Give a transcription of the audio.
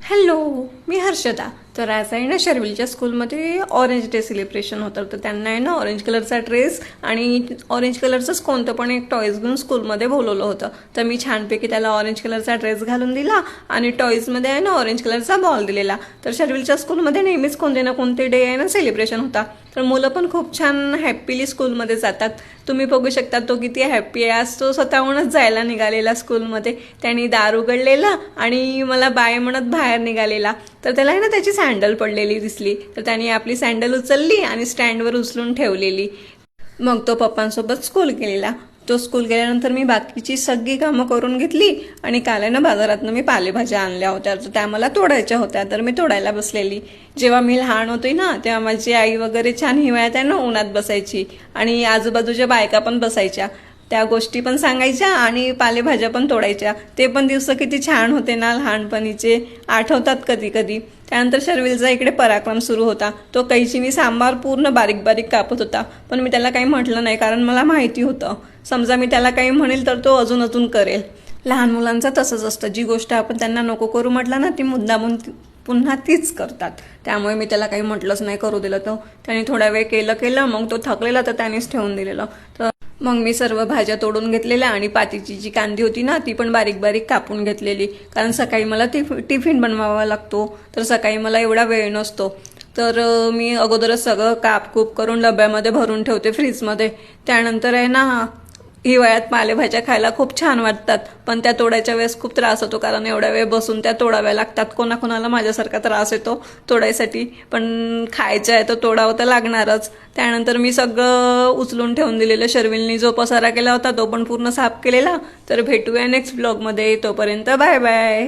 Hello, मी हर्षदा. तर आज आहे ना शर्विलच्या स्कूलमध्ये ऑरेंज डे सेलिब्रेशन होतं. तर त्यांना आहे ना ऑरेंज कलरचा ड्रेस आणि ऑरेंज कलरचंच कोणतं पण एक टॉईज घेऊन स्कूलमध्ये बोलवलं होतं. तर मी छानपैकी त्याला ऑरेंज कलरचा ड्रेस घालून दिला आणि टॉईजमध्ये आहे ना ऑरेंज कलरचा बॉल दिलेला. तर शर्विलच्या स्कूलमध्ये नेहमीच कोणते ना कोणते डे आहे ना सेलिब्रेशन होता. तर मुलं पण खूप छान हॅप्पीली स्कूलमध्ये जातात. तुम्ही बघू शकता तो किती हॅप्पी आहे. आज तो स्वतःहूनच जायला निघालेला स्कूलमध्ये. त्याने दार उघडलेला आणि मला बाय म्हणत बाहेर निघालेला. तर त्याला आहे ना त्याची सँडल पडलेली दिसली. तर त्याने आपली सँडल उचलली आणि स्टँडवर उचलून ठेवलेली. मग तो पप्पांसोबत स्कूल गेलेला. तो स्कूल गेल्यानंतर मी बाकीची सगळी कामं करून घेतली आणि काल आहे ना बाजारातनं मी पालेभाज्या आणल्या होत्या. तर त्या मला तोडायच्या होत्या. तर मी तोडायला बसलेली. जेव्हा मी लहान होते ना तेव्हा माझी आई वगैरे छान हिवाळ्यात आहे ना उन्हात बसायची आणि आजूबाजूच्या बायका पण बसायच्या. त्या गोष्टी पण सांगायच्या आणि पालेभाज्या पण तोडायच्या. ते पण दिवस किती छान होते ना लहानपणीचे, आठवतात कधी कधी. त्यानंतर शर्विलचा इकडे पराक्रम सुरू होता. तो कैचीनी सांबार पूर्ण बारीक बारीक कापत होता. पण मी त्याला काही म्हटलं नाही, कारण मला माहिती होतं समजा मी त्याला काही म्हणेल तर तो अजून अजून करेल. लहान मुलांचं तसंच असतं. जी गोष्ट आपण त्यांना नको करू म्हटलं ना ती मुद्दामून पुन्हा तीच करतात. त्यामुळे मी त्याला काही म्हटलंच नाही, करू दिलं. तो त्याने थोडा वेळ केलं मग तो थकलेला तर त्यानेच ठेवून दिलेलं. तर मग मी सर्व भाज्या तोडून घेतलेल्या आणि पातीची जी कांदी होती ना ती पण बारीक बारीक कापून घेतलेली. कारण सकाळी मला टिफिन बनवावा लागतो. तर सकाळी मला एवढा वेळ नसतो. तर मी अगोदरच सगळं कापकूप करून डब्यामध्ये भरून ठेवते फ्रीजमध्ये. त्यानंतर आहे ना हिवाळ्यात पालेभाज्या खायला खूप छान वाटतात. पण त्या तोडायच्या वेळेस खूप त्रास होतो, कारण एवढ्या वेळ बसून त्या तोडाव्या लागतात. कोणाकोणाला माझ्यासारखा त्रास येतो तोडायसाठी. पण खायचं आहे तर तोडावं तर लागणारच. त्यानंतर मी सगळं उचलून ठेवून दिलेलं. शर्विलनी जो पसारा केला होता तो पण पूर्ण साफ केलेला. तर भेटूया नेक्स्ट ब्लॉगमध्ये. तोपर्यंत बाय बाय.